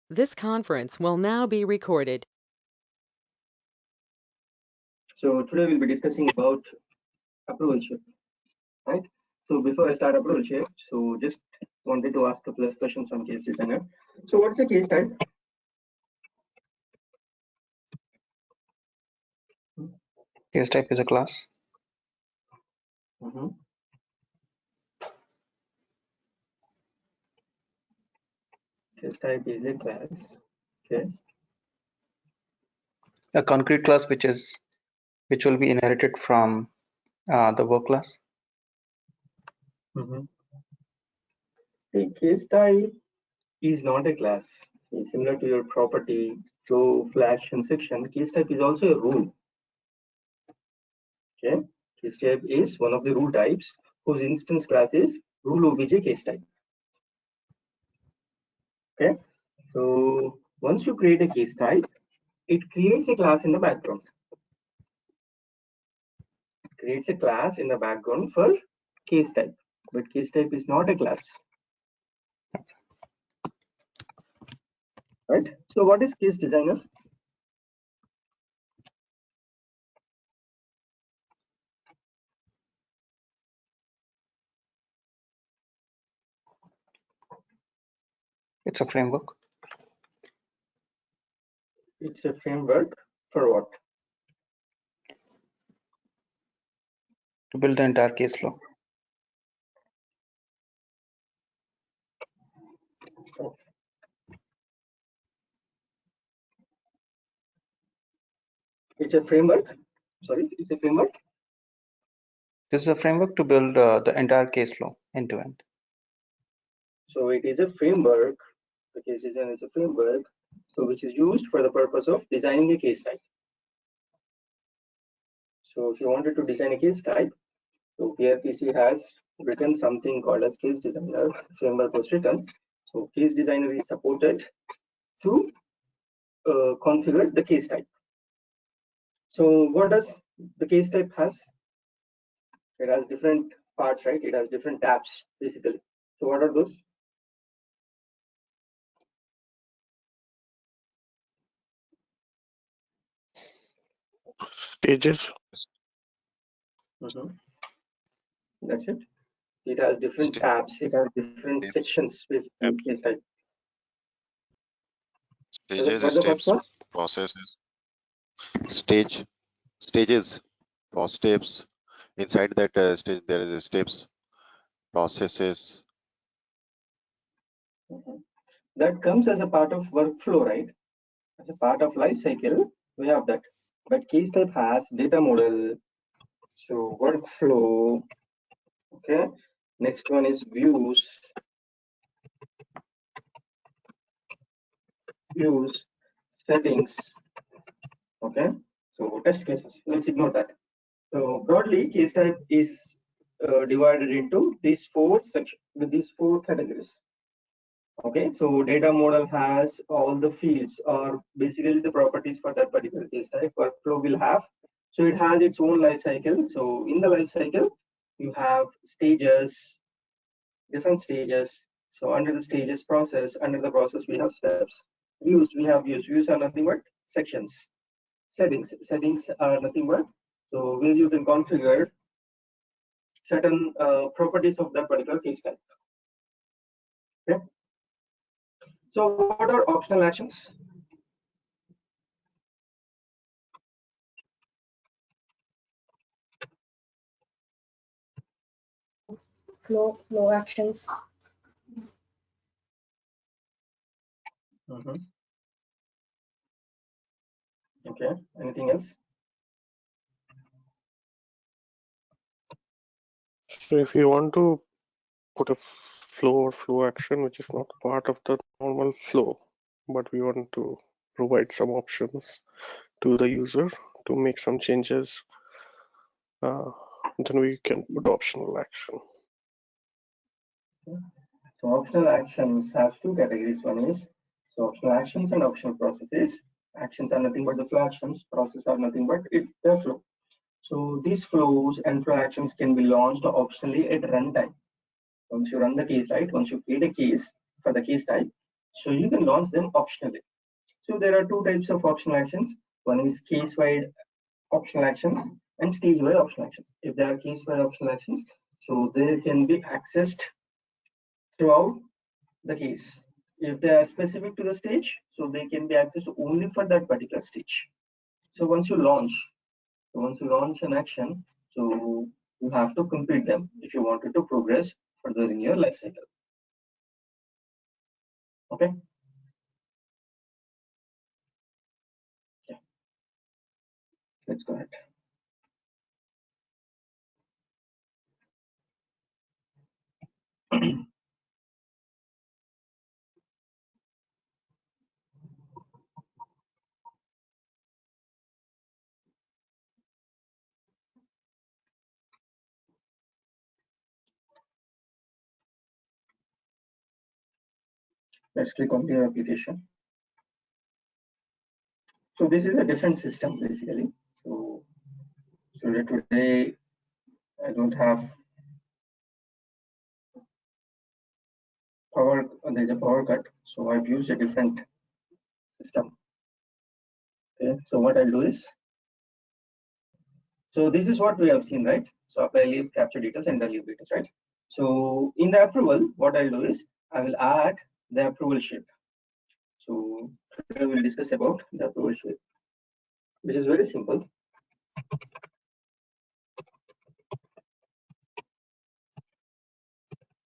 This conference will now be recorded. So today we'll be discussing about approval check, right? So before I start approval check, so just wanted to ask a couple of questions on case designer. So what's the case type? Case type is a class. Case type is a class. Okay. A concrete class which will be inherited from the work class. The case type is not a class. Similar to your property, flow, flow action section, case type is also a rule. Okay. Case type is one of the rule types whose instance class is rule obj case type. Okay. So once you create a case type, it creates a class in the background. It creates a class in the background for case type, but case type is not a class. Right? So what is case designer? It's a framework. It's a framework for what? To build the entire case flow. It's a framework. Sorry, it's a framework. This is a framework to build the entire case flow end to end. So it is a framework. The case design is a framework, so which is used for the purpose of designing a case type. So if you wanted to design a case type, so PRPC has written something called as case designer. Framework was written. So case designer is supported to configure the case type. So what does the case type has? It has different parts, right? It has different tabs basically. So what are those? Stages. That's it. It has different tabs. It has different sections basically. Case type. Stages, steps, processes, stages, steps. Inside that stage, there is a steps, processes. That comes as a part of workflow, right? As a part of life cycle, we have that. But case type has data model. So workflow. Okay. Next one is views. Views, settings. Okay. So test cases. Let's ignore that. So broadly, case type is divided into these four sections with these four categories. Okay, so data model has all the fields or basically the properties for that particular case type. Workflow will have, so it has its own life cycle. So in the life cycle, you have stages, different stages. So under the stages process, under the process we have steps. Views, we have views. Views are nothing but sections. Settings are nothing but so where you can configure certain properties of that particular case type. Okay. So what are optional actions? Flow actions. Okay. Anything else? So if you want to put a flow or flow action which is not part of the normal flow, but we want to provide some options to the user to make some changes, then we can put optional action. So optional actions has two categories. One is so optional actions and optional processes. Actions are nothing but the flow actions. Processes are nothing but their flow. So these flows and flow actions can be launched optionally at runtime. Once you run the case, right? Once you create a case for the case type, So you can launch them optionally. So there are two types of optional actions. One is case-wide optional actions and stage-wide optional actions. If they are case-wide optional actions, so they can be accessed throughout the case. If they are specific to the stage, so they can be accessed only for that particular stage. So once you launch an action, so you have to complete them if you wanted to progress further in your life cycle. Okay. Yeah. Let's go ahead. Let's click on the application. So this is a different system basically. So today I don't have power. There's a power cut, so I've used a different system. Okay. So what I'll do is, so this is what we have seen, right? So apply, leave, capture details, and leave details, right? So in the approval, what I'll do is I will add the approval shape. So today we'll discuss about the approval shape, which is very simple.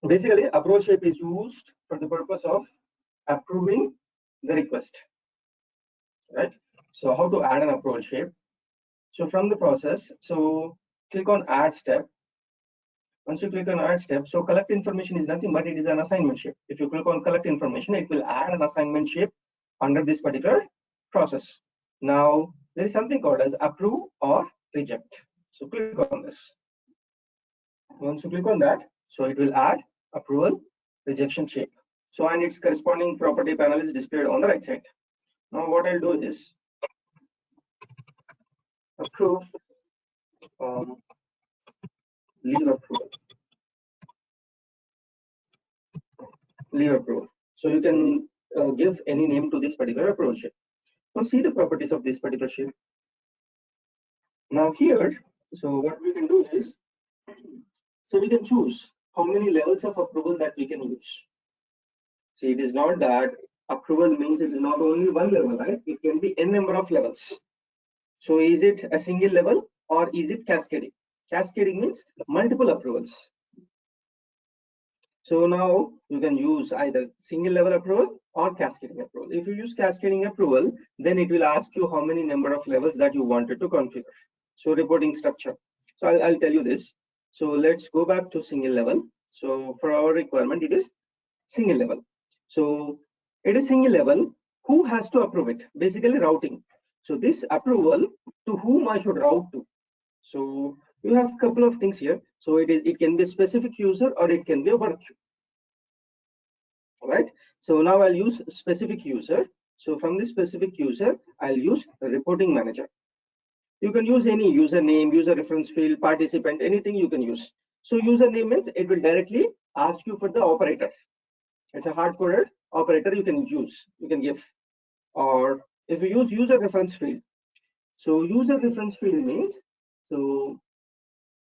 Basically, approval shape is used for the purpose of approving the request, right? So how to add an approval shape? So from the process, so click on add step. Once you click on add step, so collect information is nothing but it is an assignment shape. If you click on collect information, it will add an assignment shape under this particular process. Now there is something called as approve or reject. So click on this. Once you click on that, so it will add approval rejection shape. So and its corresponding property panel is displayed on the right side. Now what I'll do is approve, leave approval. Leave approval. So you can give any name to this particular approval shape. Now see the properties of this particular shape. Now here, so what we can do is, so we can choose how many levels of approval that we can use. See, it is not that approval means it is not only one level, right? It can be n number of levels. So is it a single level or is it cascading? Cascading means multiple approvals. So now you can use either single level approval or cascading approval. If you use cascading approval, then it will ask you how many number of levels that you wanted to configure. So reporting structure. So I'll tell you this. So let's go back to single level. So for our requirement, it is single level. So it is single level. Who has to approve it? Basically routing. So this approval, to whom I should route to. So you have a couple of things here. So it can be a specific user or it can be a work queue. All right. So now I'll use specific user. So from this specific user, I'll use a reporting manager. You can use any username, user reference field, participant, anything you can use. So username means it will directly ask you for the operator. It's a hard-coded operator you can use, you can give. Or if you use user reference field. So user reference field means, so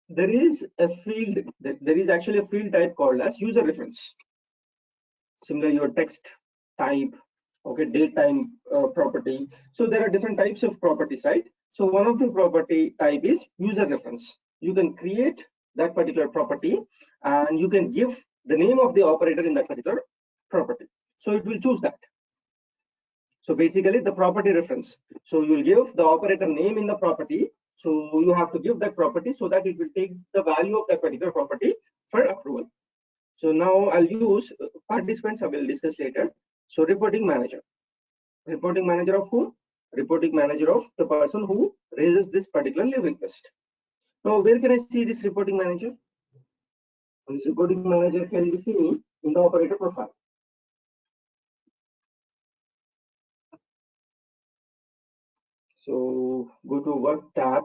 there is a field, there is actually a field type called as user reference. Similar your text type, okay, date time property. So there are different types of properties, right? So one of the property type is user reference. You can create that particular property and you can give the name of the operator in that particular property. So it will choose that. So basically the property reference. So you will give the operator name in the property. So you have to give that property so that it will take the value of that particular property for approval. So now I'll use participants, I will discuss later. So reporting manager. Reporting manager of whom? Reporting manager of the person who raises this particular leave request. Now where can I see this reporting manager? This reporting manager can be seen in the operator profile. So go to work tab.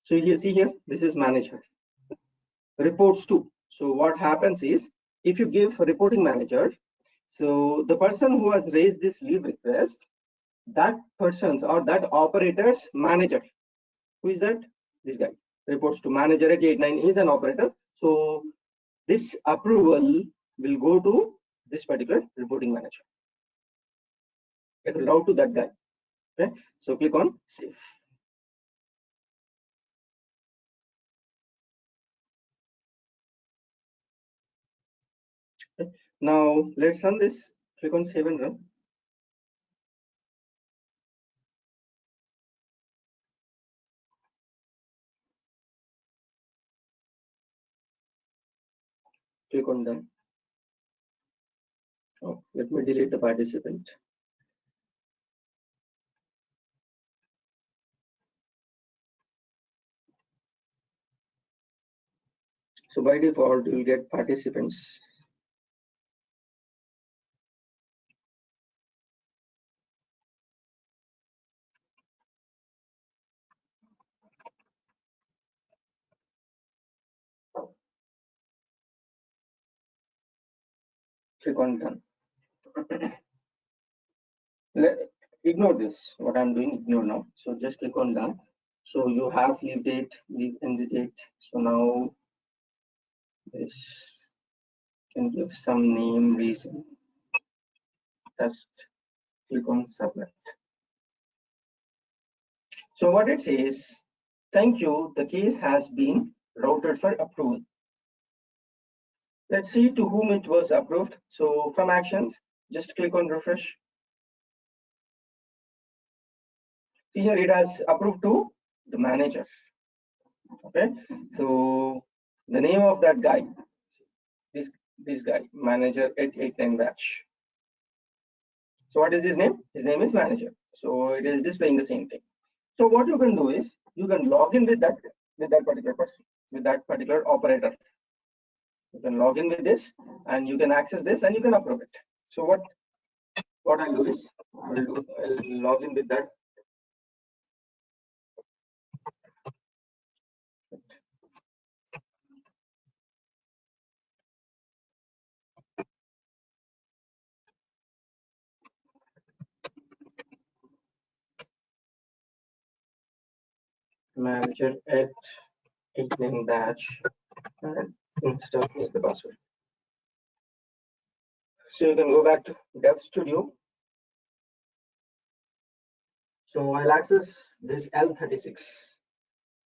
So here, see here, this is manager. Reports to. So what happens is, if you give a reporting manager, So the person who has raised this leave request, that person's or that operator's manager, who is that? This guy reports to manager at 89 is an operator. So this approval will go to this particular reporting manager. It will route to that guy. Okay, so click on save. Okay. Now let's run this. Click on save and run. Click on done. Oh, let me delete the participant. So by default, you'll get participants. Click on done. Ignore this. What I'm doing, ignore now. So just click on done. So you have leave date, leave end date. So now this can give some name, reason. Just click on submit. So what it says, thank you, the case has been routed for approval. Let's see to whom it was approved. So from actions, just click on refresh. See here, it has approved to the manager. Okay, so the name of that guy, this guy, manager at 89 batch. So what is his name? His name is manager. So it is displaying the same thing. So what you can do is you can log in with that particular person, with that particular operator. You can log in with this and you can access this and you can approve it. So what I'll do is I'll log in with that. Manager at 89 batch and install is the password. So you can go back to Dev Studio. So I'll access this L36.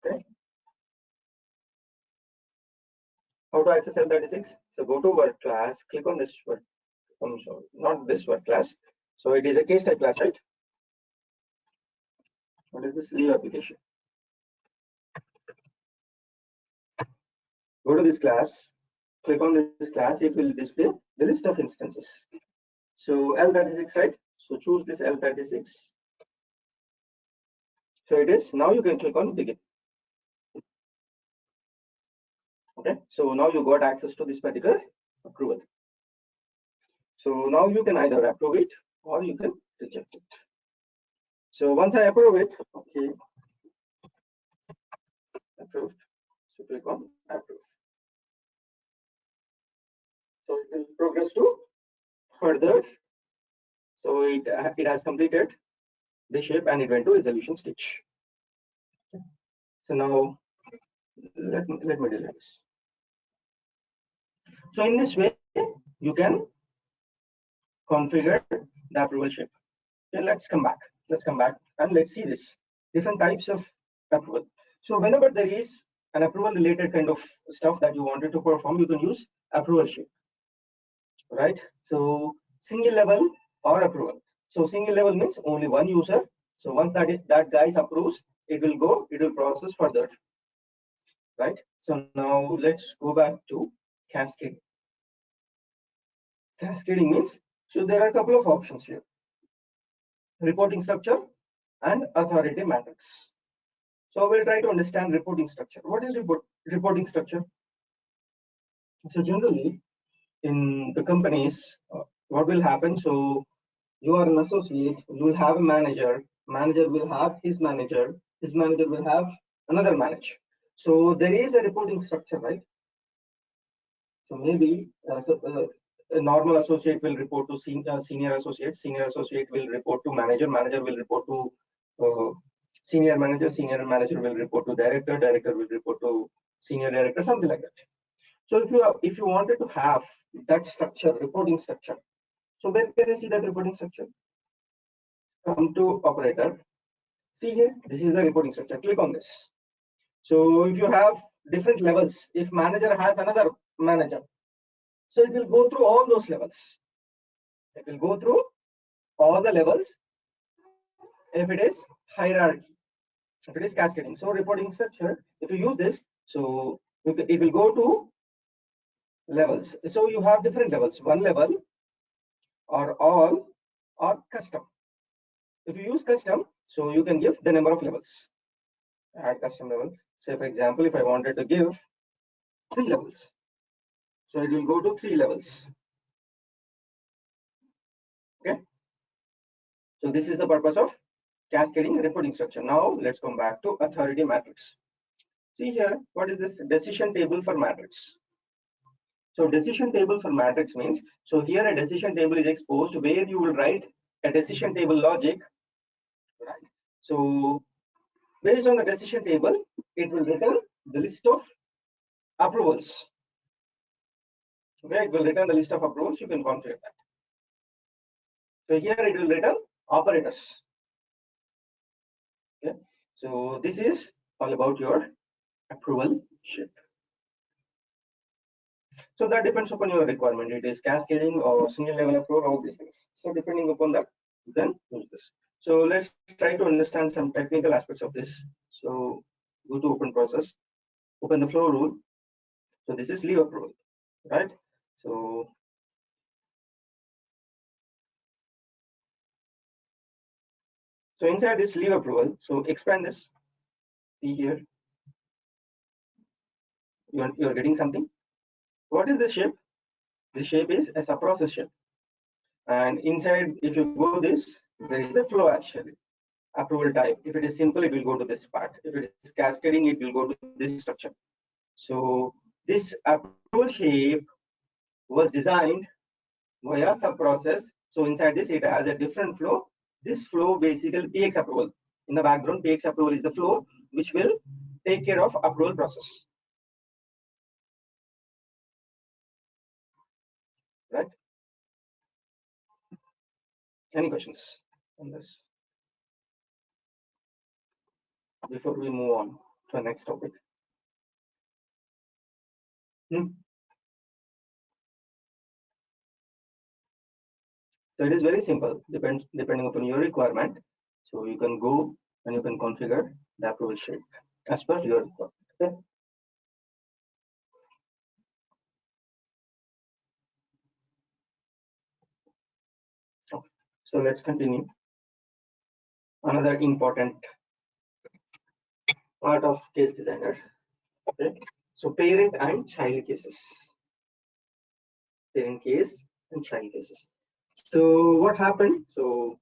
Okay. How to access L36? So go to work class, click on this work. Sorry, not this work class. So it is a case type class, right? What is this leave application? Go to this class, click on this class, it will display the list of instances. So L36, right? So choose this L36. So it is, now you can click on begin. Okay, so now you got access to this particular approval. So now you can either approve it or you can reject it. So once I approve it, okay, approved. So click on approve. So it will progress to further. So it has completed the shape and it went to resolution stage. Okay. So now let me delete this. So in this way, you can configure the approval shape. Okay, let's come back and let's see this different types of approval. So whenever there is an approval related kind of stuff that you wanted to perform, you can use approval shape, right? So single level or approval. So single level means only one user. So once that guy approves, it will process further, right? So now let's go back to cascading. Cascading means, so there are a couple of options here: reporting structure and authority matrix. So we'll try to understand reporting structure. What is reporting structure? So generally in the companies, what will happen? So you are an associate, you will have a manager will have his manager will have another manager. So there is a reporting structure, right? So maybe a normal associate will report to senior associate will report to manager will report to senior manager will report to director will report to senior director, something like that. So if you wanted to have that structure, reporting structure, so where can I see that reporting structure? Come to operator. See here, this is the reporting structure. Click on this. So if you have different levels, if manager has another manager, so it will go through all those levels. It will go through all the levels if it is hierarchy, if it is cascading. So reporting structure, if you use this, so it will go to levels. So you have different levels, one level or all or custom. If you use custom, so you can give the number of levels. Add custom level. Say for example, if I wanted to give 3 levels, so it will go to 3 levels. Okay. So this is the purpose of cascading reporting structure. Now let's come back to authority matrix. See here, what is this? Decision table for matrix. So decision table for matrix means, so here a decision table is exposed where you will write a decision table logic, right? So based on the decision table, it will return the list of approvals. Okay, it will return the list of approvals. You can configure that. So here it will return operators. Okay, so this is all about your approval sheet. So that depends upon your requirement. It is cascading or single level approval, all these things. So depending upon that, you can use this. So let's try to understand some technical aspects of this. So go to open process, open the flow rule. So this is leave approval, right? So inside this leave approval, so expand this. See here, you're getting something. What is the shape? The shape is as a process shape. And inside, if you go this, there is a flow actually. Approval type. If it is simple, it will go to this part. If it is cascading, it will go to this structure. So this approval shape was designed via sub-process. So inside this, it has a different flow. This flow basically PX approval. In the background, PX approval is the flow which will take care of approval process. Right? Any questions on this before we move on to the next topic? So it is very simple, depending upon your requirement. So you can go and you can configure the approval sheet as per your requirement. Okay. Okay. So let's continue. Another important part of case designer. Okay. So parent and child cases. Parent case and child cases. So what happened? So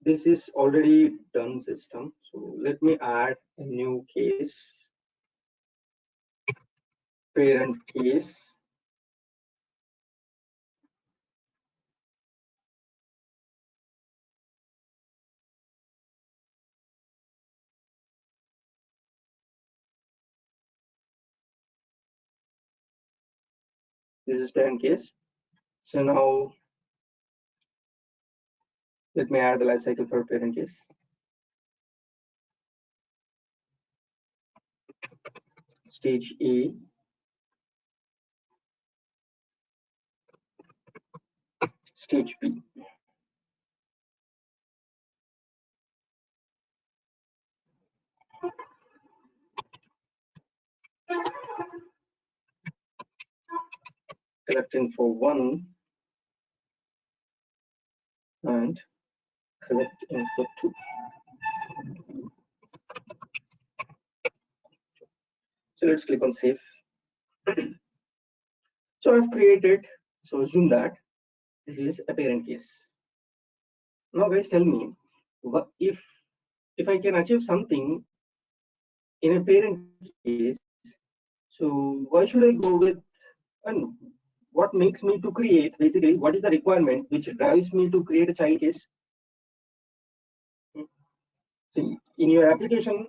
this is already done system. So let me add a new case. Parent case. This is parent case. So now let me add the life cycle for parent case. Stage A, stage B. Collecting for 1 and collecting for 2. So let's click on save. So I've created, so assume that this is a parent case. Now guys, tell me, what if I can achieve something in a parent case, so why should I go with And what makes me to create, basically, what is the requirement which drives me to create a child case? See, in your application,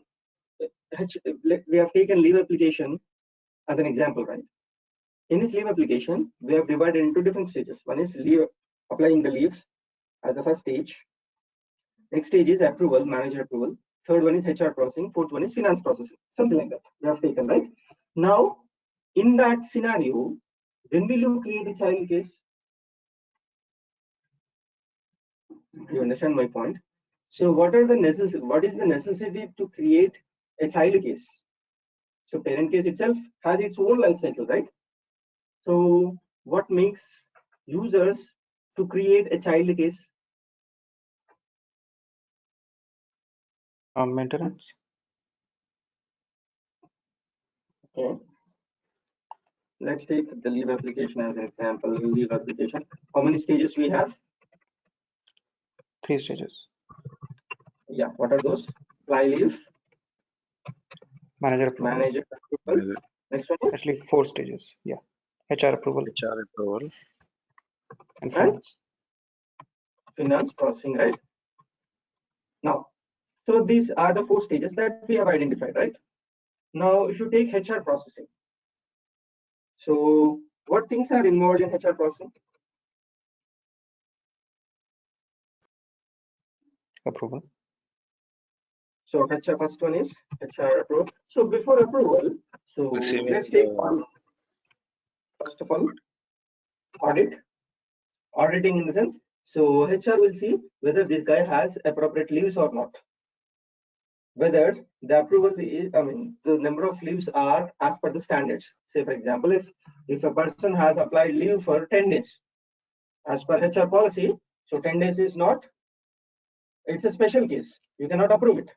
we have taken leave application as an example, right? In this leave application, we have divided into different stages. One is leave, applying the leaves as the first stage. Next stage is approval, manager approval. Third one is HR processing. Fourth one is finance processing. Something like that we have taken, right? Now, in that scenario, when will you create a child case? You understand my point? So what is the necessity to create a child case? So parent case itself has its own life cycle, right? So what makes users to create a child case? Maintenance. Okay. Let's take the leave application as an example. Leave application. How many stages we have? 3 stages. Yeah. What are those? Apply leave, Manager approval. manager approval. Next one is Actually 4 stages. Yeah. HR approval HR approval. and finance. finance processing, right? Now, so these are the 4 stages that we have identified, right? Now, if you take HR processing, so what things are involved in HR processing? Approval. So HR, first one is HR approval. So before approval, so Receiving let's take the- one. First of all, audit. Auditing in the sense, so HR will see whether this guy has appropriate leaves or not. Whether the approval is, the number of leaves are as per the standards. Say, for example, if a person has applied leave for 10 days, as per HR policy, so 10 days is not, it's a special case. You cannot approve it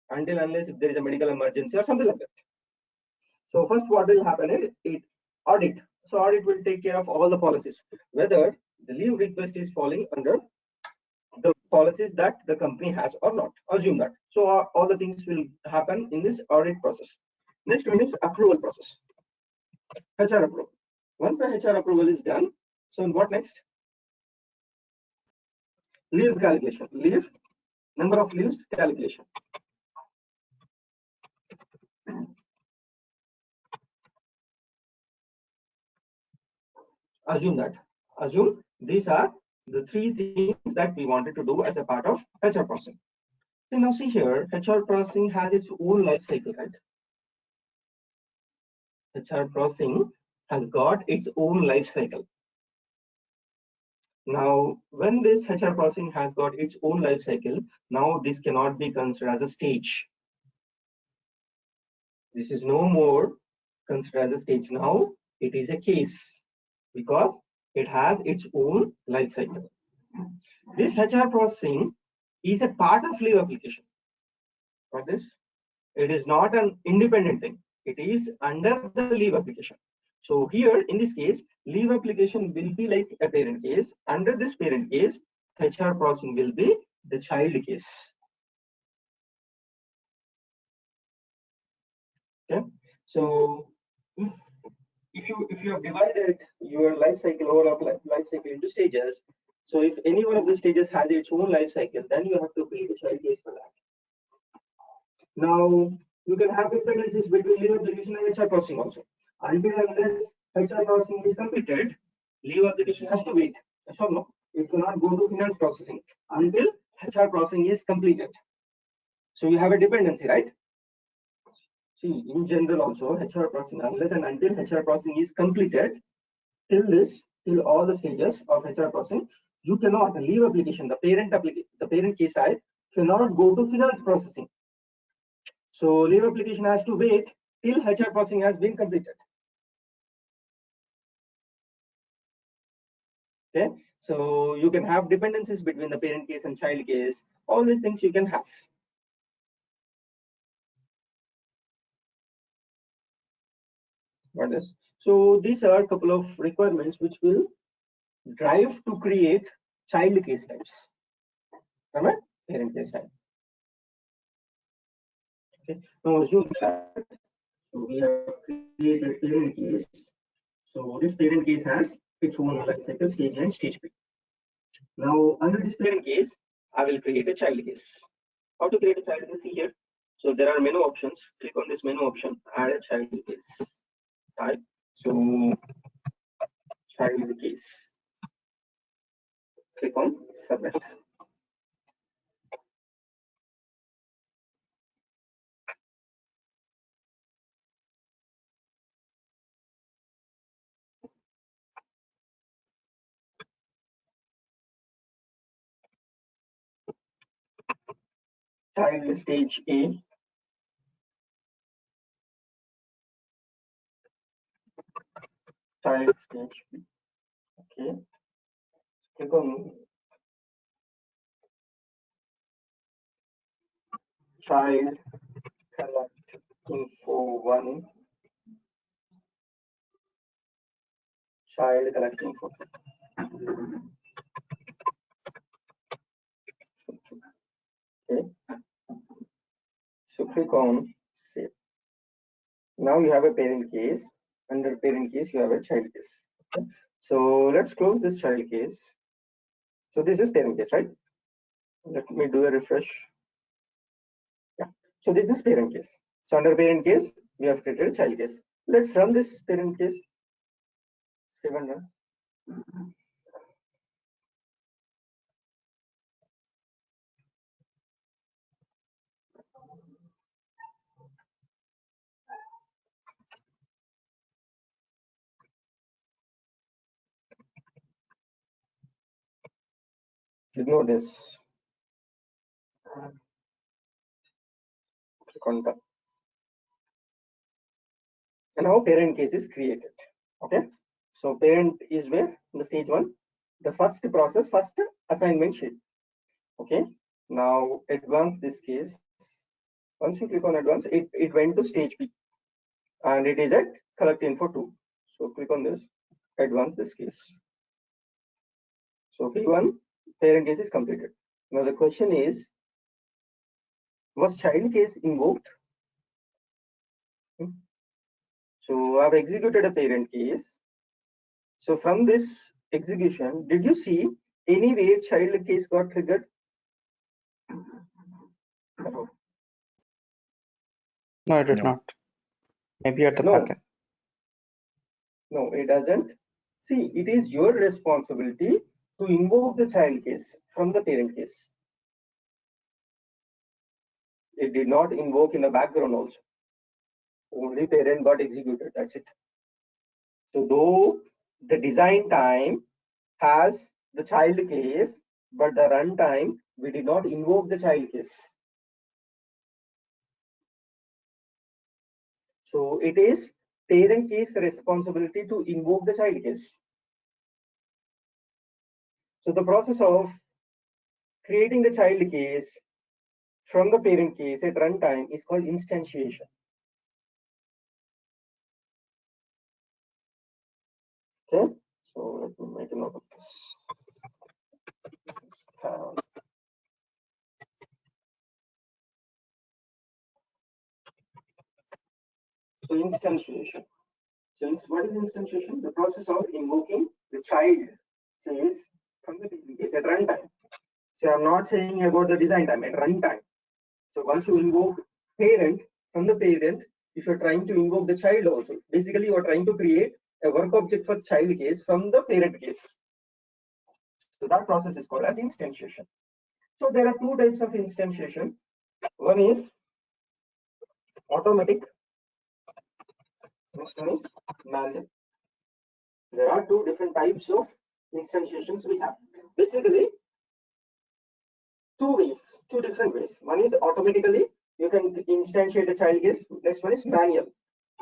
until unless if there is a medical emergency or something like that. So first what will happen is it audit. So audit will take care of all the policies, whether the leave request is falling under the policies that the company has or not. Assume that. So all the things will happen in this audit process. Next one is approval process. HR approval. Once the HR approval is done, so what next? Leave calculation. Leave, number of leaves calculation. Assume that. Assume these are the 3 things that we wanted to do as a part of HR processing. So now see here, HR processing has its own life cycle, right? HR processing has got its own life cycle. Now, when this HR processing has got its own life cycle, now this cannot be considered as a stage. This is no more considered as a stage. Now, it is a case because it has its own life cycle. This HR processing is a part of leave application. For this, it is not an independent thing. It is under the leave application. So here, in this case, leave application will be like a parent case. Under this parent case, HR processing will be the child case. Okay. So if you have divided your life cycle overall life cycle into stages, so if any one of the stages has its own life cycle, then you have to create a child case for that. Now you can have dependencies between leave application and HR processing also. Until unless HR processing is completed, leave application has to wait. Yes or no? It cannot go to finance processing until HR processing is completed. So you have a dependency, right? See, in general also HR processing, unless and until HR processing is completed, till all the stages of HR processing, you cannot leave application, the parent case type cannot go to finance processing. So leave application has to wait till HR processing has been completed. Okay, so you can have dependencies between the parent case and child case. All these things you can have. Got this? So these are a couple of requirements which will drive to create child case types. Right? Parent case type. Okay. Now assume that we have created parent case. So this parent case has its own life cycle, stage A and stage B. Now under this parent case, I will create a child case. How to create a child case? See here. So there are menu options. Click on this menu option, add a child case. Type. So child case. Click on submit. Child stage A. Child stage B. Okay. Click on child collect info 1. Child collect info 2. Okay. So click on save. Now you have a parent case. Under parent case, you have a child case. Okay. So let's close this child case. So this is parent case, right? Let me do a refresh. Yeah. So this is parent case. So under parent case, we have created a child case. Let's run this parent case. Save and run. Ignore this. Click on done. And now parent case is created. Okay. So parent is where in the stage 1, the first process, first assignment sheet. Okay. Now advance this case. Once you click on advance, it went to stage B and it is at collect info 2. So click on this, advance this case. So P1 parent case is completed. Now the question is, was child case invoked? So I've executed a parent case. So from this execution, did you see any way child case got triggered? No, it did not. Maybe at the No. backend. No, it doesn't. See, it is your responsibility to invoke the child case from the parent case. It did not invoke in the background also. Only parent got executed, that's it. So though the design time has the child case, but the runtime, we did not invoke the child case. So it is parent case responsibility to invoke the child case. So the process of creating the child case from the parent case at runtime is called instantiation. Okay, so let me make a note of this. So instantiation. So what is instantiation? The process of invoking the child case from the parent case at runtime. So I'm not saying about the design time, at runtime. So once you invoke parent from the parent, if you're trying to invoke the child also, basically you are trying to create a work object for child case from the parent case. So that process is called as instantiation. So there are two types of instantiation. One is automatic, next one is manual. There are two different types of instantiations we have. Basically, two different ways. One is automatically, you can instantiate a child case. Next one is manual.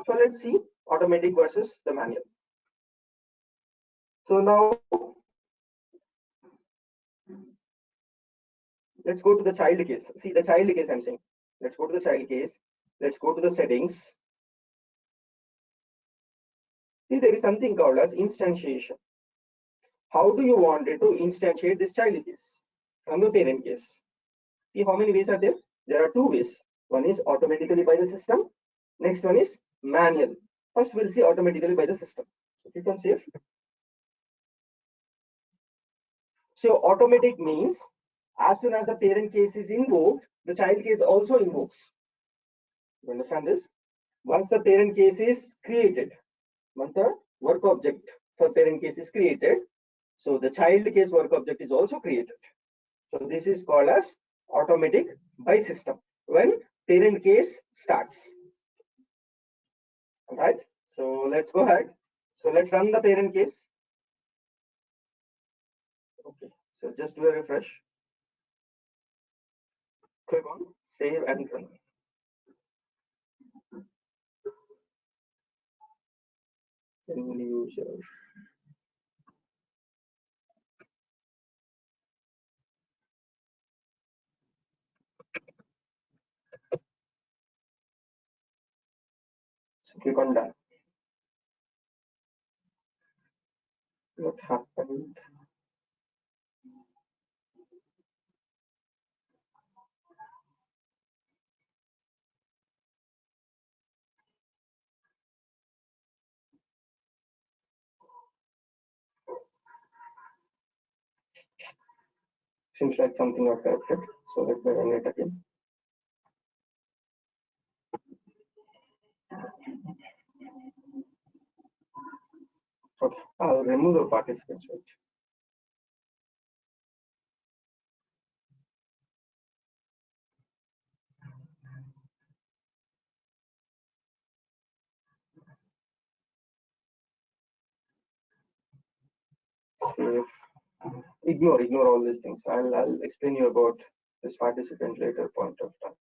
So let's see automatic versus the manual. So now let's go to the child case. See the child case I'm saying. Let's go to the child case. Let's go to the settings. See, there is something called as instantiation. How do you want it to instantiate this child case from the parent case? See how many ways are there? There are two ways. One is automatically by the system. Next one is manual. First we'll see automatically by the system. So click on save. So automatic means as soon as the parent case is invoked, the child case also invokes. You understand this? Once the parent case is created, once the work object for parent case is created, so the child case work object is also created. So this is called as automatic by system when parent case starts. All right. So let's go ahead. So let's run the parent case. Okay. So just do a refresh. Click on save and run. End user. So click on done. What happened? Seems like something got corrected. So let me run it again. Okay, I'll remove the participants. Right. Save. Ignore all these things. I'll explain you about this participant later point of time.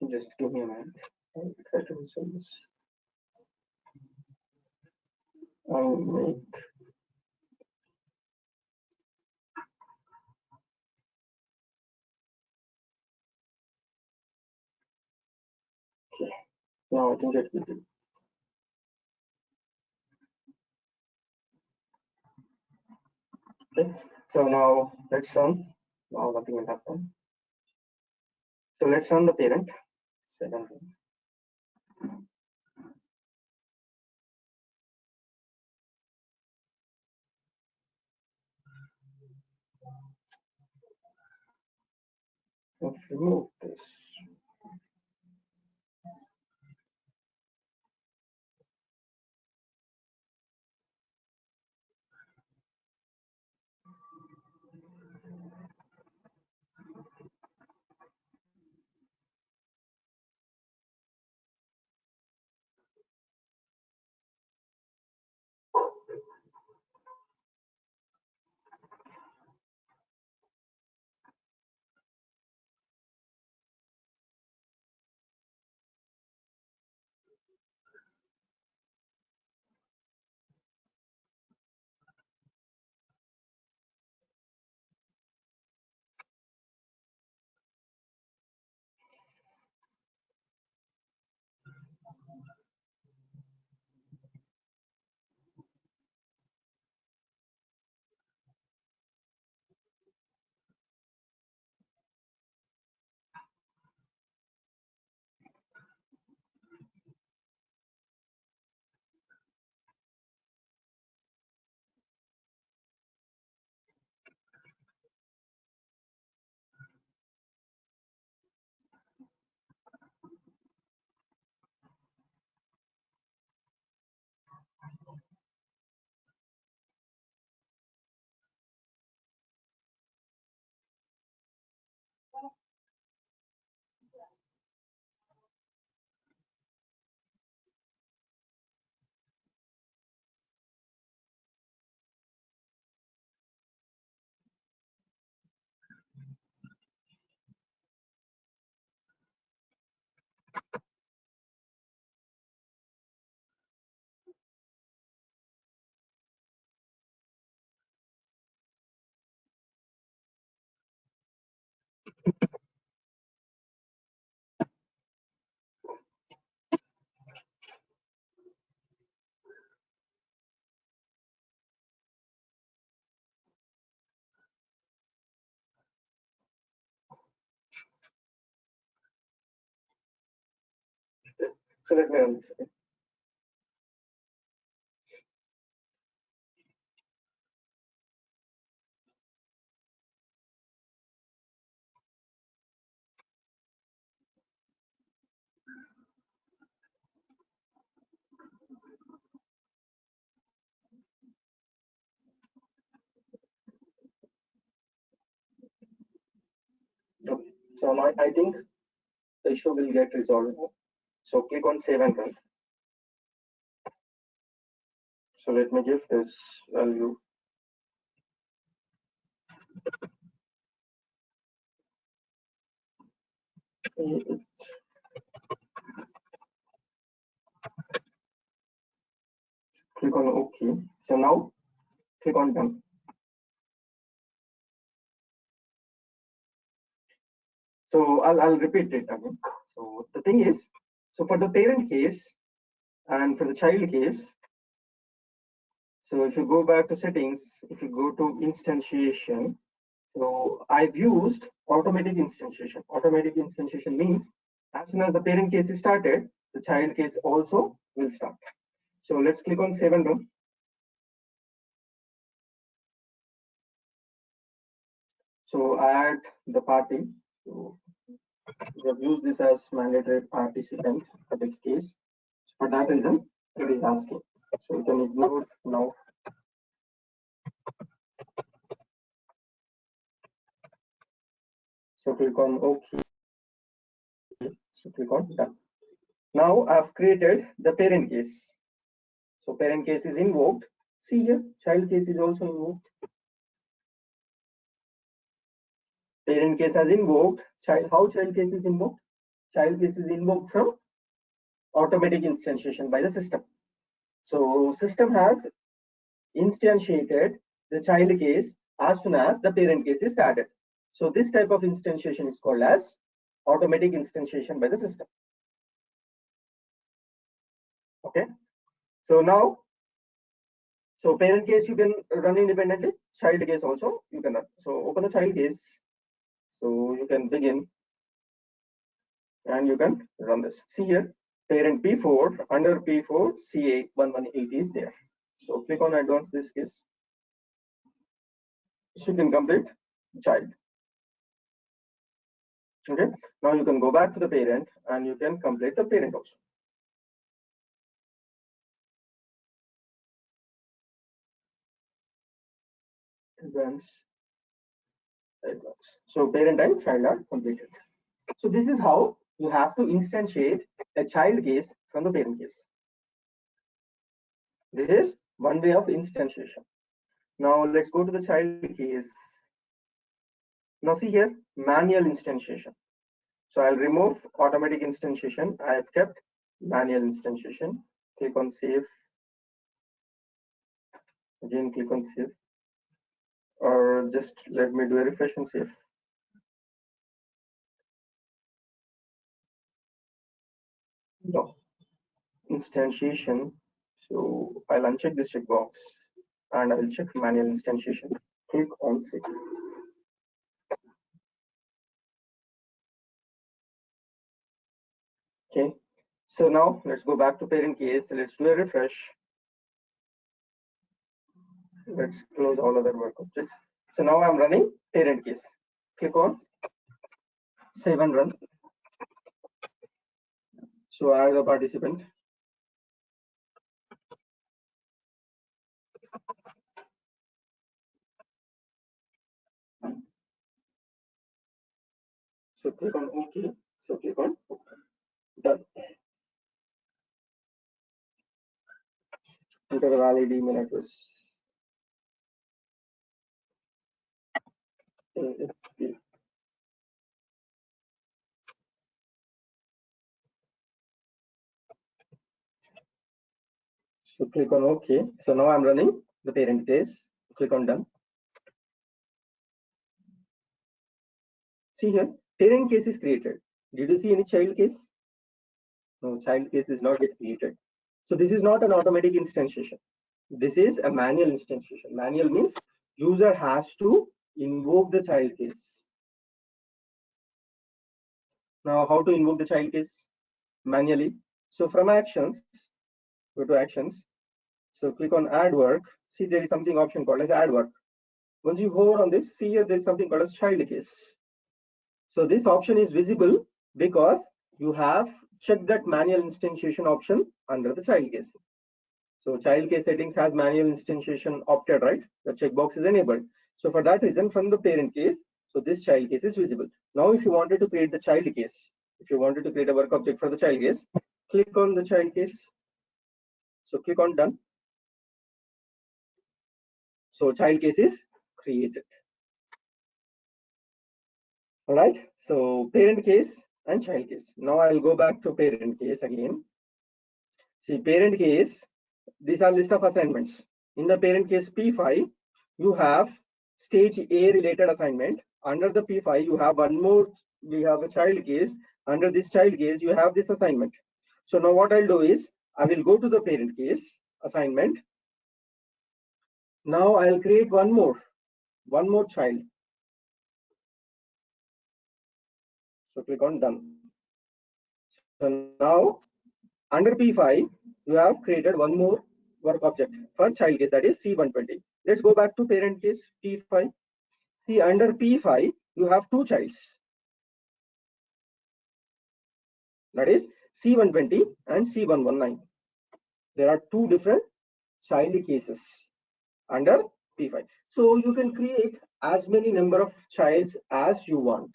Just give me a minute. I'll try to resolve this. I'll make now I think it will do. Okay, so now let's run. Now nothing will happen. So let's run the parent. Second. Let's remove this. So let me run this. Okay. Okay. So now I think the issue will get resolved. So click on save and run. So let me give this value. Click on OK. So now click on done. So I'll repeat it again. So the thing is, so for the parent case and for the child case, so if you go back to settings, if you go to instantiation, so I've used automatic instantiation. Automatic instantiation means as soon as the parent case is started, the child case also will start. So let's click on save and run. So add the party. So we have used this as mandatory participant for this case. For that reason, it is asking. So you can ignore now. So click on OK. So click on done. Now I've created the parent case. So parent case is invoked. See here, child case is also invoked. Parent case has invoked. How child case is invoked? Child case is invoked from automatic instantiation by the system. So system has instantiated the child case as soon as the parent case is started. So this type of instantiation is called as automatic instantiation by the system. Okay. So now, so parent case you can run independently, child case also you can run. So open the child case. So you can begin and you can run this. See here, parent P4 under P4 CA118 is there. So click on advance this case. So you can complete child. Okay. Now you can go back to the parent and you can complete the parent also. Advance. So parent and child are completed. So this is how you have to instantiate a child case from the parent case. This is one way of instantiation. Now let's go to the child case. Now see here, manual instantiation. So I'll remove automatic instantiation. I have kept manual instantiation. Click on save. Again, click on save. Or just let me do a refresh and save. No. Instantiation. So I'll uncheck this checkbox and I will check manual instantiation. Click on save. Okay. So now let's go back to parent case. Let's do a refresh. Let's close all other work objects. So now I'm running parent case. Click on save and run. So add the participant. So click on OK. So click on done. Enter the valid email address. So click on OK. So now I'm running the parent case. Click on done. See here, parent case is created. Did you see any child case? No, child case is not yet created. So this is not an automatic instantiation. This is a manual instantiation. Manual means user has to invoke the child case. Now, how to invoke the child case? Manually. So from actions, go to actions. So click on add work. See, there is something option called as add work. Once you hover on this, see here there is something called as child case. So this option is visible because you have checked that manual instantiation option under the child case. So child case settings has manual instantiation opted, right? The checkbox is enabled. So for that reason, from the parent case, so this child case is visible. Now, if you wanted to create the child case, if you wanted to create a work object for the child case, click on the child case. So click on done. So child case is created. All right. So parent case and child case. Now I'll go back to parent case again. See, parent case, these are list of assignments. In the parent case P5, you have stage A related assignment. Under the P5, you have one more, we have a child case. Under this child case, you have this assignment. So now what I'll do is, I will go to the parent case assignment. Now I'll create one more child. So click on done. So now under P5, you have created one more work object for child case, that is C120. Let's go back to parent case P5. See, under P5, you have two childs. That is C120 and C119. There are two different child cases under P5. So you can create as many number of childs as you want,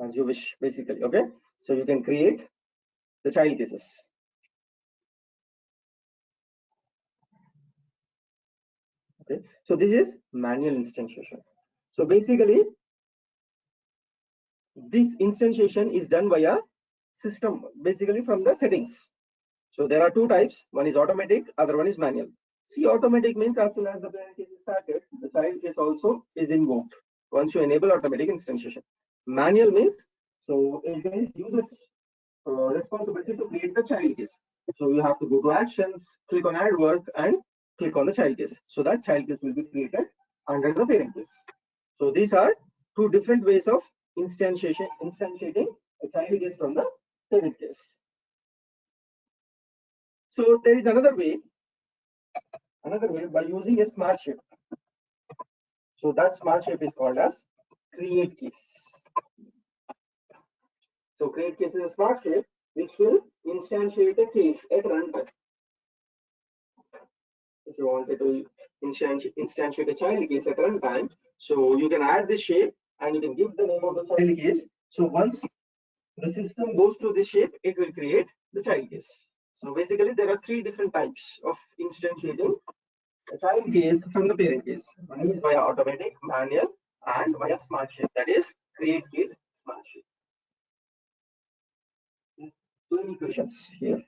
as you wish, basically. Okay. So you can create the child cases. Okay. So this is manual instantiation. So basically, this instantiation is done via system, basically from the settings. So there are two types. One is automatic, other one is manual. See, automatic means as soon as the parent case is started, the child case also is invoked once you enable automatic instantiation. Manual means, so it is user's responsibility to create the child case. So you have to go to actions, click on add work, and click on the child case. So that child case will be created under the parent case. So these are two different ways of instantiating a child case from the parent case. So there is another way by using a smart shape. So that smart shape is called as create case. So create case is a smart shape which will instantiate a case at runtime. If you wanted to instantiate a child case at runtime, so you can add this shape and you can give the name of the child case. So once the system goes to this shape, it will create the child case. So basically, there are three different types of instantiating a child case from the parent case. One is via automatic, manual, and via smart shape. That is create case, smart shape. So any questions here?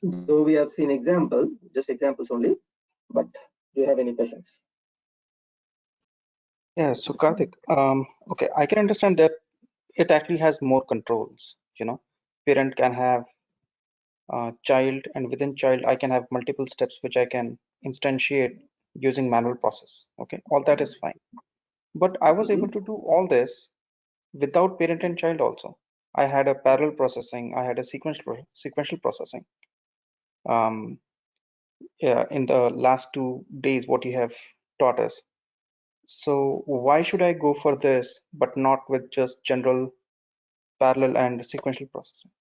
Though we have seen just examples only, but do you have any questions? Yeah, so Karthik, okay, I can understand that it actually has more controls. Parent can have child, and within child, I can have multiple steps which I can instantiate using manual process. Okay, all that is fine. But I was able to do all this without parent and child also. I had a parallel processing, I had a sequential processing. Yeah, in the last 2 days, what you have taught us. So why should I go for this, but not with just general parallel and sequential processing?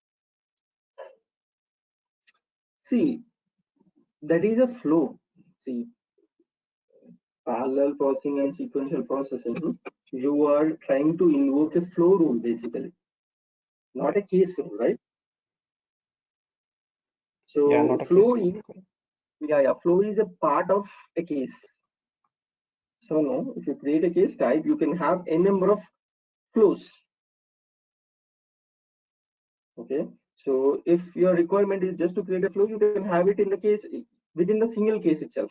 See, that is a flow. See, parallel processing and sequential processing, you are trying to invoke a flow rule basically, not a case rule, right? So Yeah, not a flow case. is flow is a part of a case. So no, if you create a case type, you can have a number of flows. Okay, so if your requirement is just to create a flow, you can have it in the case within the single case itself.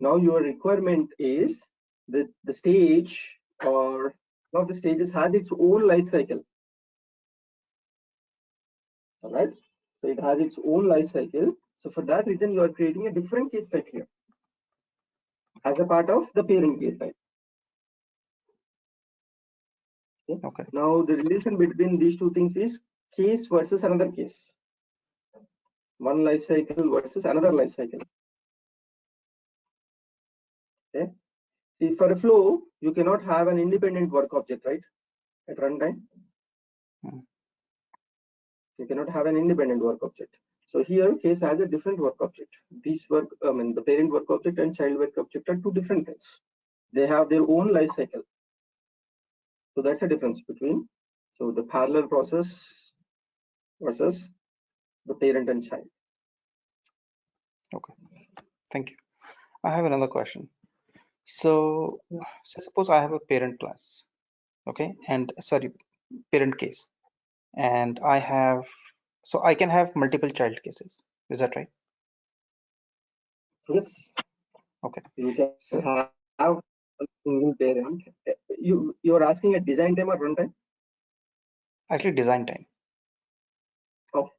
Now your requirement is the stage, or one of the stages has its own life cycle. All right. So it has its own life cycle. So for that reason, you are creating a different case type here as a part of the parent case type. Okay. Now the relation between these two things is case versus another case. One life cycle versus another life cycle. Okay. See, for a flow, you cannot have an independent work object, right? At runtime, you cannot have an independent work object. So here, case has a different work object. These work, the parent work object and child work object are two different things. They have their own life cycle. So that's the difference between the parallel process versus the parent and child. Okay. Thank you. I have another question. So suppose I have a parent class, okay, and sorry, parent case, and so I can have multiple child cases. Is that right? Yes. Okay. You can have a single parent. You're asking at design time or runtime? Actually, design time. Okay.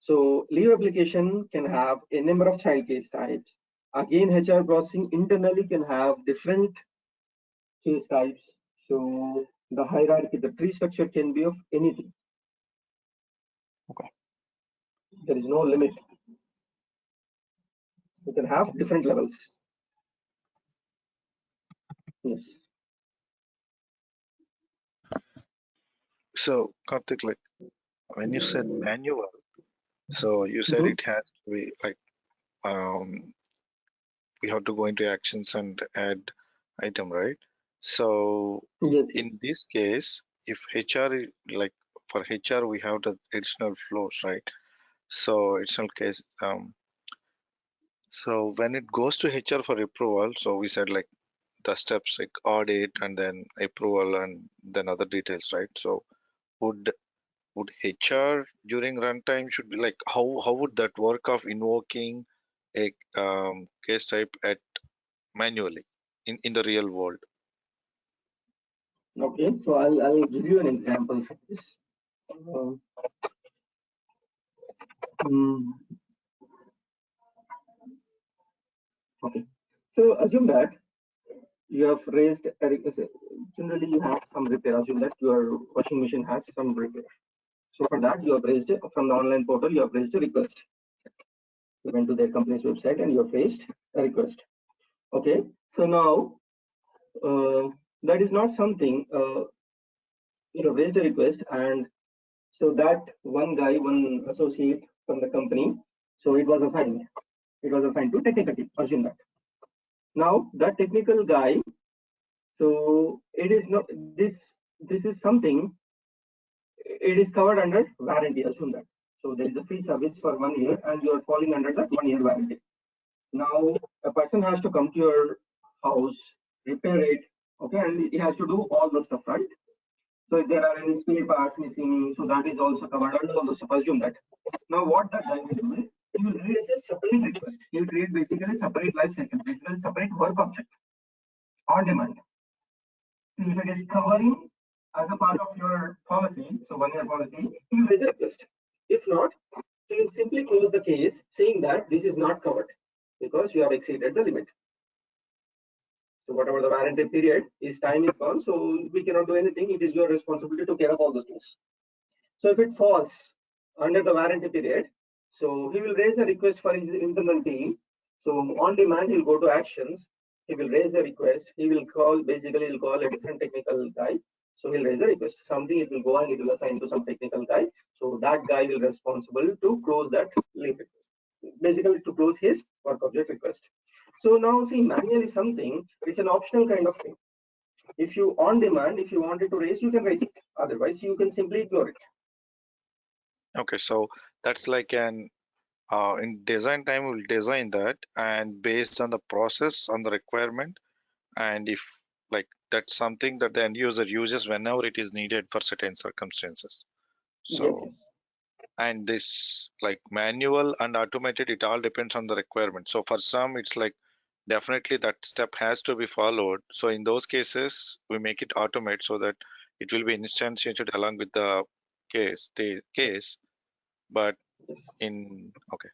So leave application can have a number of child case types. Again, HR processing internally can have different case types. So the hierarchy, the tree structure can be of anything. Okay. There is no limit. You can have different levels. Yes. So, Karthik, like when you said manual, so you said it has to be like we have to go into actions and add item, right? So Yes. in this case, if HR like for HR we have the additional flows, right? So additional case so when it goes to HR for approval, so we said like the steps like audit and then approval and then other details, right? So would HR during runtime should be like how would that work of invoking a case type at manually in the real world? Okay, so I'll give you an example for this. Okay, so assume that you have raised a request. Generally, you have some repair. Assume that your washing machine has some repair. So for that, you have raised from the online portal. You have raised a request. You went to their company's website and you have raised a request. Okay, so now that is not something you have raised a request, and so that one guy, one associate from the company, so it was assigned. It was assigned to technical team. Assume that. Now that technical guy, so it is not this. This is something. It is covered under warranty. Assume that. So there is a free service for 1 year, and you are falling under that 1 year warranty. Now a person has to come to your house, repair it, okay, and he has to do all the stuff, right? So if there are any spare parts missing, so that is also covered under all the stuff. Assume that. Now what that guy will do is he will raise a separate request. He will create basically a separate life cycle, basically separate work object on demand. See, if it is covering as a part of your policy, so 1 year policy, he will raise a request. If not, he will simply close the case saying that this is not covered because you have exceeded the limit. So whatever the warranty period, his time is gone, so we cannot do anything. It is your responsibility to take care of all those things. So if it falls under the warranty period, so he will raise a request for his internal team. So on demand, he'll go to actions. He will raise a request. He will call, basically he'll call a different technical guy. So he'll raise a request. Something it will go and it will assign to some technical guy. So that guy will be responsible to close that leave request. Basically to close his work object request. So now see, manual is something, it's an optional kind of thing. If you on demand, if you wanted to raise, you can raise it. Otherwise, you can simply ignore it. Okay, so that's like an in design time we'll design that, and based on the process on the requirement, and if like that's something that the end user uses whenever it is needed for certain circumstances. So Yes. and this like manual and automated, it all depends on the requirement. So for some it's like definitely that step has to be followed. So in those cases, we make it automate so that it will be instantiated along with the case. But Yes. okay,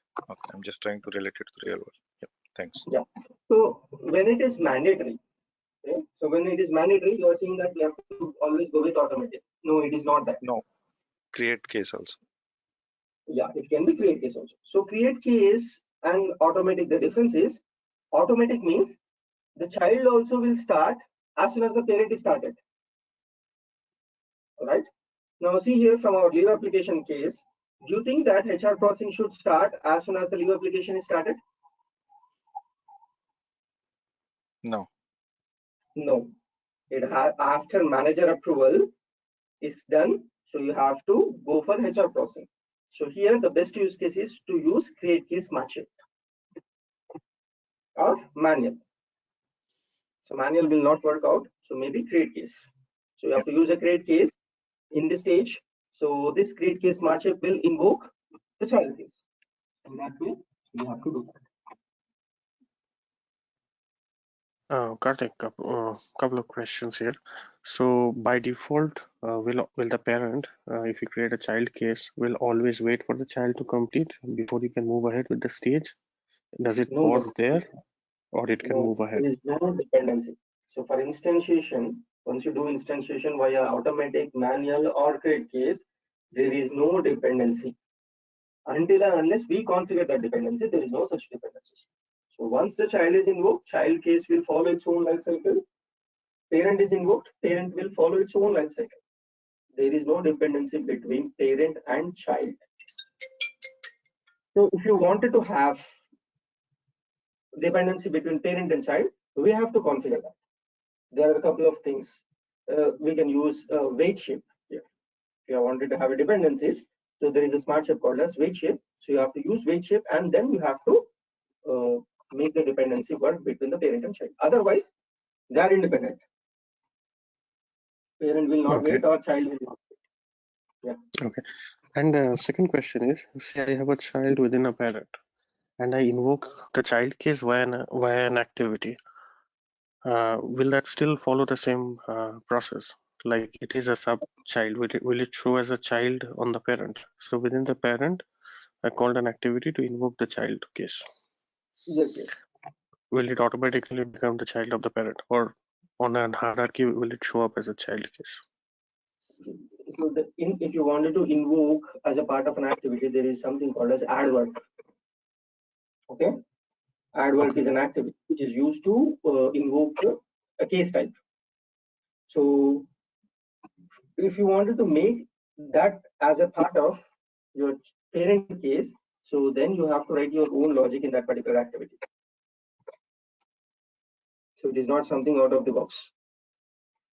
I'm just trying to relate it to the real world. Yep, thanks. Yeah. So when it is mandatory, okay? So when it is mandatory, you are saying that you have to always go with automatic. No, it is not that. No, create case also. Yeah, it can be create case also. So create case and automatic, the difference is automatic means the child also will start as soon as the parent is started. All right. Now see here from our leave application case, do you think that HR processing should start as soon as the leave application is started? No. No. It after manager approval is done, so you have to go for HR processing. So here the best use case is to use create case matching or manual. So manual will not work out, so maybe create case. So you have to use a create case in this stage. So this create case matchup will invoke the child case. In that way, you have to do that. Karthik, couple of questions here. So by default, will the parent, if you create a child case, will always wait for the child to complete before you can move ahead with the stage? Does it No, pause there, or it can move ahead? there is no dependency. So for instantiation, once you do instantiation via automatic, manual, or create case, there is no dependency. Until and unless we configure that dependency, there is no such dependencies. So once the child is invoked, child case will follow its own life cycle. Parent is invoked, parent will follow its own life cycle. There is no dependency between parent and child. So if you wanted to have dependency between parent and child, we have to configure that. There are a couple of things. We can use weight shape here. If you wanted to have a dependencies, so there is a smart shape called as weight shape. So you have to use weight shape, and then you have to make the dependency work between the parent and child. Otherwise, they are independent. Parent will not Okay. wait, or child will not wait. Yeah. Okay. And second question is, say I have a child within a parent, and I invoke the child case via an activity. Will that still follow the same process? Like it is a sub child, will it show as a child on the parent? So within the parent, I called an activity to invoke the child case. Yes, yes. Will it automatically become the child of the parent, or on a hierarchy will it show up as a child case? So if you wanted to invoke as a part of an activity, there is something called as add work. Okay. Add work is an activity which is used to invoke a case type. So if you wanted to make that as a part of your parent case, so then you have to write your own logic in that particular activity. So it is not something out of the box.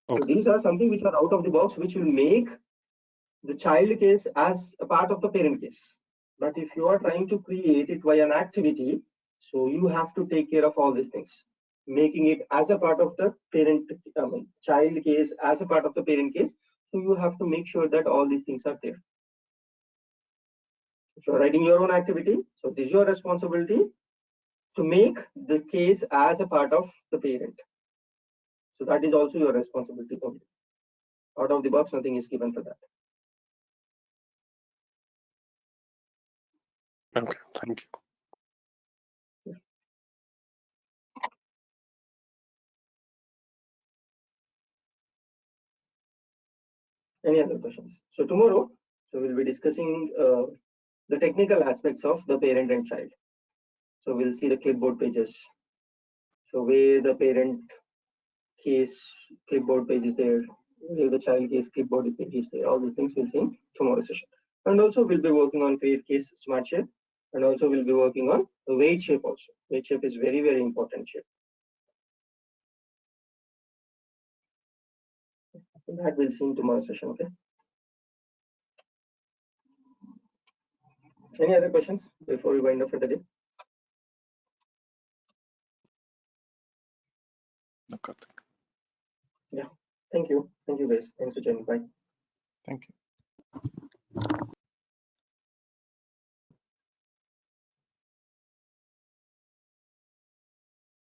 Okay. So these are something which are out of the box, which will make the child case as a part of the parent case. But if you are trying to create it via an activity, so you have to take care of all these things, making it as a part of the parent child case, as a part of the parent case. So you have to make sure that all these things are there. If you're writing your own activity, so this is your responsibility to make the case as a part of the parent. So that is also your responsibility only. Out of the box, nothing is given for that. Okay, thank you. Any other questions? So tomorrow, so we'll be discussing the technical aspects of the parent and child. So we'll see the clipboard pages. So where the parent case clipboard page is there, where the child case clipboard page is there. All these things we'll see in tomorrow's session. And also we'll be working on create case smart shape, and also we'll be working on the weight shape also. Weight shape is very, very important shape. That we'll see in tomorrow's session. Okay. Any other questions before we wind up for the day? Okay. Yeah. Thank you. Thank you guys. Thanks for joining. Bye. Thank you.